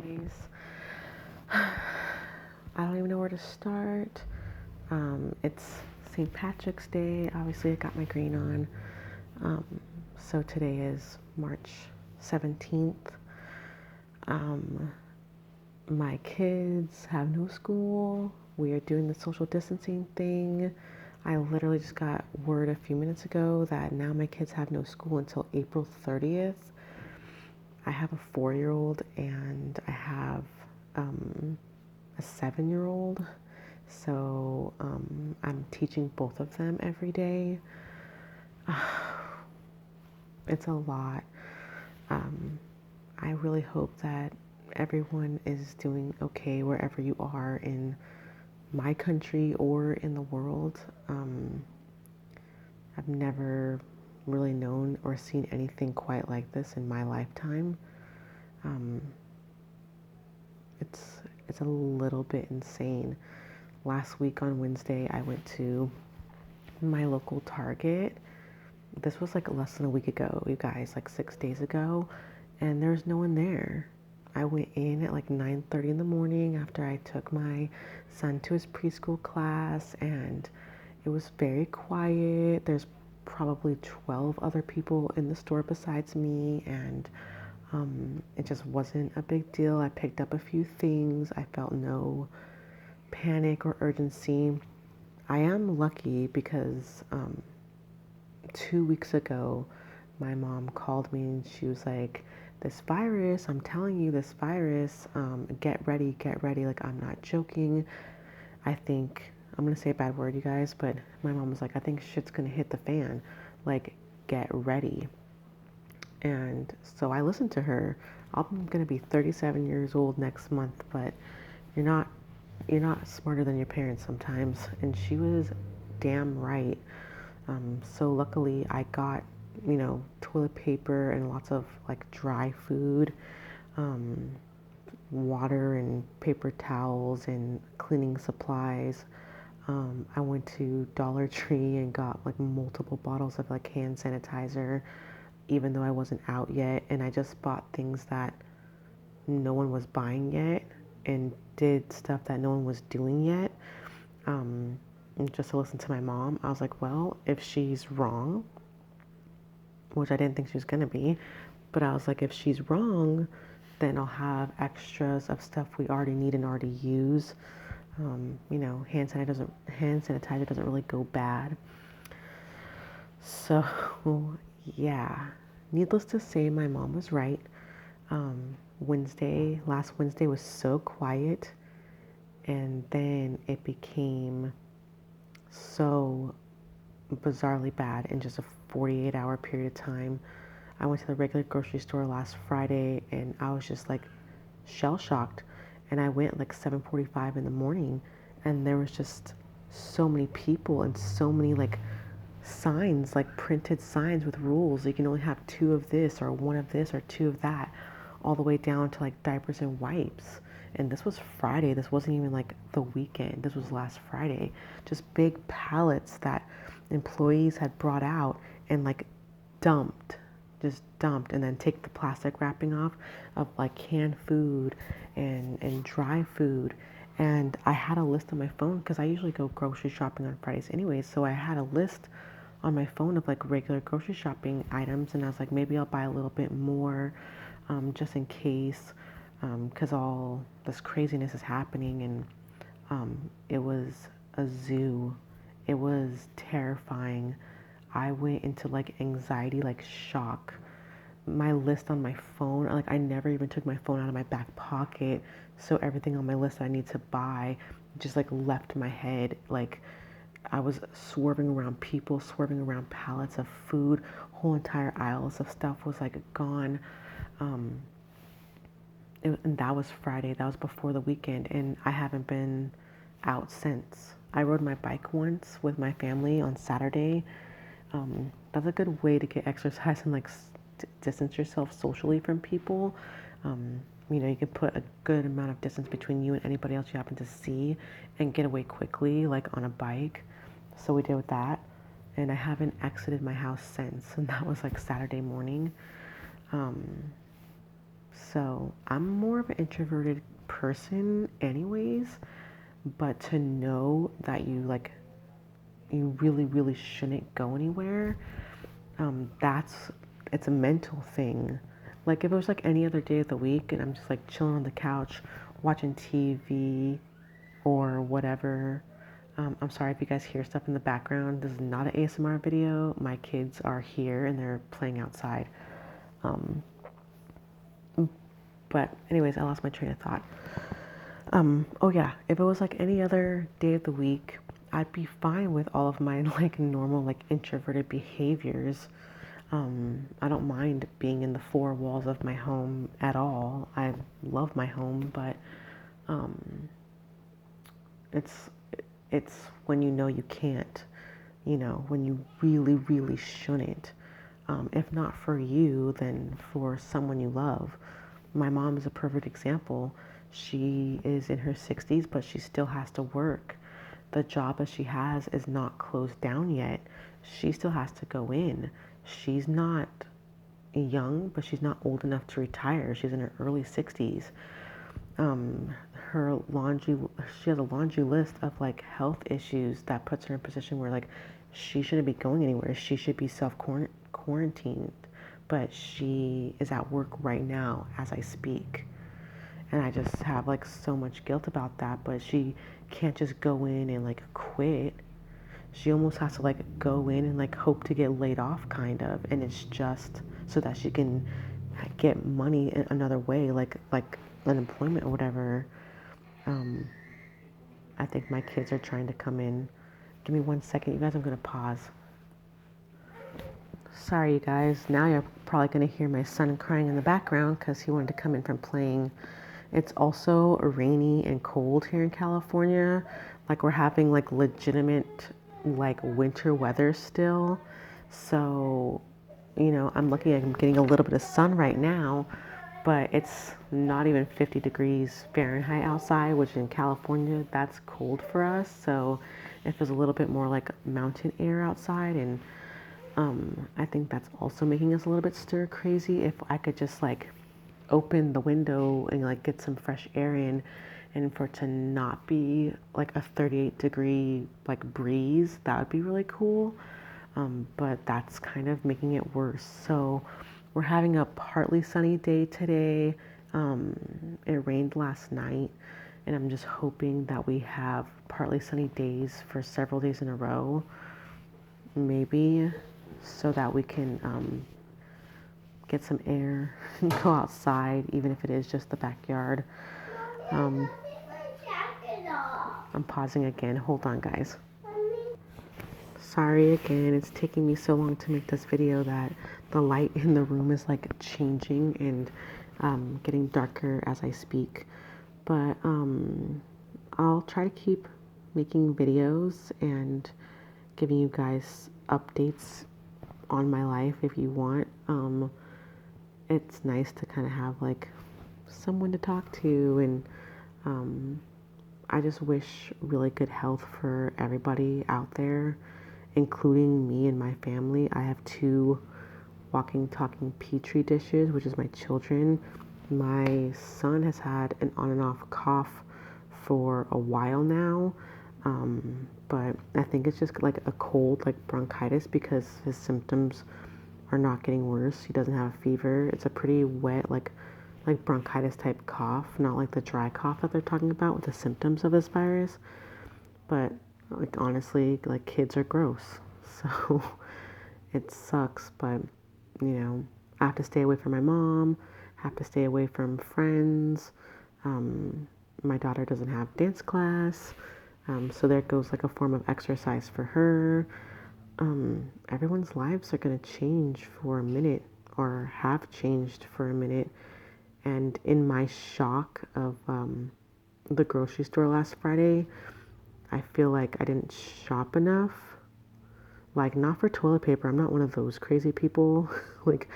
guys. I don't even know where to start. It's St. Patrick's Day. Obviously, I got my green on. So today is March 17th. My kids have no school. We are doing the social distancing thing. I literally just got word a few minutes ago that now my kids have no school until April 30th. I have a 4-year-old and I have a 7-year-old. So I'm teaching both of them every day. It's a lot. I really hope that everyone is doing okay wherever you are in my country or in the world. I've never really known or seen anything quite like this in my lifetime. Um, it's a little bit insane. Last week on Wednesday, I went to my local Target. This was like less than a week ago, you guys, like 6 days ago, and there's no one there. I went in at like 9:30 in the morning after I took my son to his preschool class, and it was very quiet. There's probably 12 other people in the store besides me, and it just wasn't a big deal. I picked up a few things. I felt no panic or urgency. I am lucky because 2 weeks ago, my mom called me and she was like, this virus, I'm telling you, this virus, get ready, get ready. Like, I'm not joking. I think, I'm going to say a bad word, you guys, but my mom was like, I think shit's going to hit the fan. Like, get ready. And so I listened to her. I'm going to be 37 years old next month, but you're not smarter than your parents sometimes. And she was damn right. So luckily I got, toilet paper and lots of like dry food, water and paper towels and cleaning supplies. I went to Dollar Tree and got like multiple bottles of like hand sanitizer, even though I wasn't out yet. And I just bought things that no one was buying yet and did stuff that no one was doing yet. Just to listen to my mom, I was like, well, if she's wrong, which I didn't think she was going to be, but I was like, if she's wrong, then I'll have extras of stuff we already need and already use. Hand sanitizer doesn't really go bad. So, yeah, needless to say, my mom was right. Last Wednesday was so quiet, and then it became so bizarrely bad in just a 48-hour period of time. I went to the regular grocery store last Friday and I was just like shell shocked. And I went like 7:45 in the morning and there was just so many people and so many like signs, like printed signs with rules. You can only have 2 of this or 1 of this or 2 of that, all the way down to like diapers and wipes. And this was Friday. This wasn't even like the weekend. This was last Friday. Just big pallets that employees had brought out and like dumped, just dumped, and then take the plastic wrapping off of like canned food and dry food. And I had a list on my phone because I usually go grocery shopping on Fridays anyways. So I had a list on my phone of like regular grocery shopping items, and I was like, maybe I'll buy a little bit more, just in case, because all this craziness is happening. And it was a zoo. It was terrifying. I went into like anxiety, like shock. My list on my phone, like I never even took my phone out of my back pocket. So everything on my list I need to buy just like left my head. Like I was swerving around people, swerving around pallets of food. Whole entire aisles of stuff was like gone. Um, and that was Friday. That was before the weekend, and I haven't been out since. I rode my bike once with my family on Saturday. That's a good way to get exercise and like distance yourself socially from people. You can put a good amount of distance between you and anybody else you happen to see and get away quickly, like on a bike. So we did that, and I haven't exited my house since, and that was like Saturday morning. Um, So I'm more of an introverted person anyways, but to know that you really, really shouldn't go anywhere, that's it's a mental thing. Like if it was like any other day of the week and I'm just like chilling on the couch watching TV or whatever. I'm sorry if you guys hear stuff in the background. This is not an ASMR video. My kids are here and they're playing outside. Um, but anyways, I lost my train of thought. Oh yeah, if it was like any other day of the week, I'd be fine with all of my like normal like introverted behaviors. I don't mind being in the four walls of my home at all. I love my home, but um, it's it's when you know you can't, when you really, really shouldn't. If not for you, then for someone you love. My mom is a perfect example. She is in her 60s, but she still has to work. The job that she has is not closed down yet. She still has to go in. She's not young, but she's not old enough to retire. She's in her early 60s. Her laundry, she has a laundry list of like health issues that puts her in a position where like she shouldn't be going anywhere. She should be self quarantined, but she is at work right now as I speak. And I just have like so much guilt about that, but she can't just go in and like quit. She almost has to like go in and like hope to get laid off kind of, and it's just so that she can get money in another way, like unemployment or whatever. um I think my kids are trying to come in. Give me 1 second, you guys. I'm gonna pause. Sorry, you guys. Now you're probably gonna hear my son crying in the background because he wanted to come in from playing. It's also rainy and cold here in California. Like we're having like legitimate like winter weather still. So, I'm lucky I'm getting a little bit of sun right now, but it's not even 50 degrees Fahrenheit outside, which in California, that's cold for us. So if there's a little bit more like mountain air outside, and I think that's also making us a little bit stir crazy. If I could just like open the window and like get some fresh air in, and for it to not be like a 38-degree like breeze, that would be really cool. But that's kind of making it worse. So we're having a partly sunny day today. It rained last night, and I'm just hoping that we have partly sunny days for several days in a row, maybe, so that we can get some air and go outside, even if it is just the backyard. Um, I'm pausing again. Hold on, guys. Sorry again, it's taking me so long to make this video that the light in the room is like changing and getting darker as I speak. But I'll try to keep making videos and giving you guys updates on my life if you want. It's nice to kind of have like someone to talk to, and I just wish really good health for everybody out there, including me and my family. I have two walking, talking petri dishes, which is my children. My son has had an on and off cough for a while now, but I think it's just like a cold, like bronchitis, because his symptoms are not getting worse. He doesn't have a fever. It's a pretty wet, like bronchitis type cough, not like the dry cough that they're talking about with the symptoms of this virus. But like honestly, like kids are gross. So it sucks, but I have to stay away from my mom, have to stay away from friends. My daughter doesn't have dance class. So there goes like a form of exercise for her. Everyone's lives are going to change for a minute, or have changed for a minute. And in my shock of the grocery store last Friday, I feel like I didn't shop enough. Like, not for toilet paper. I'm not one of those crazy people. Like,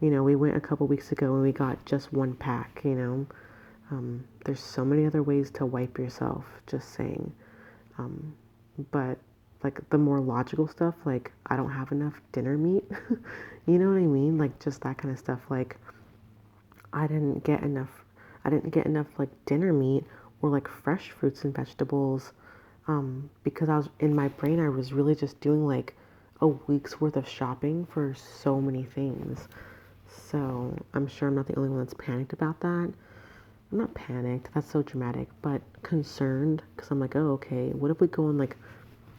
we went a couple weeks ago and we got just one pack. There's so many other ways to wipe yourself, just saying. But like the more logical stuff, like I don't have enough dinner meat. You know what I mean? Like just that kind of stuff. Like I didn't get enough I didn't get enough like dinner meat or like fresh fruits and vegetables because I was in my brain I was really just doing like a week's worth of shopping for so many things. So I'm sure I'm not the only one that's panicked about that. I'm not panicked, that's so dramatic, but concerned because I'm like, oh, okay, what if we go on like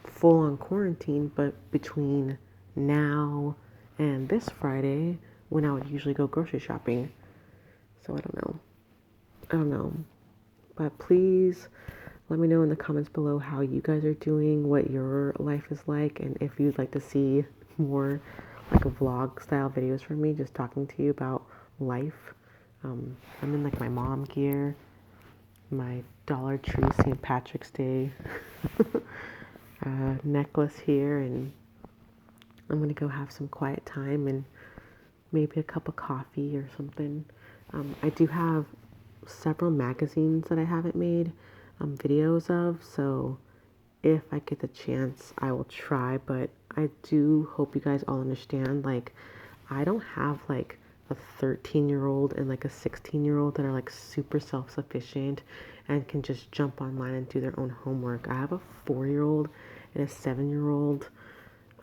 full on quarantine, but between now and this Friday, when I would usually go grocery shopping? So I don't know. I don't know. But please let me know in the comments below how you guys are doing, what your life is like, and if you'd like to see more like a vlog style videos from me, just talking to you about life. I'm in like my mom gear, my Dollar Tree St. Patrick's Day necklace here, and I'm gonna go have some quiet time and maybe a cup of coffee or something. I do have several magazines that I haven't made videos of, so if I get the chance, I will try. But I do hope you guys all understand, like, I don't have like a 13-year-old and like a 16-year-old that are like super self-sufficient and can just jump online and do their own homework. I have a 4-year-old and a 7-year-old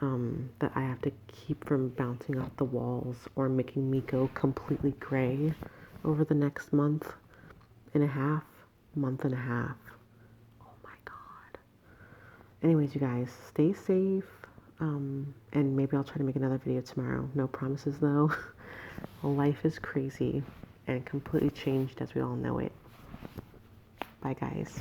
that I have to keep from bouncing off the walls or making me go completely gray over the next month and a half. Oh my God. Anyways, you guys, stay safe. And maybe I'll try to make another video tomorrow. No promises though. Life is crazy and completely changed as we all know it. Bye, guys.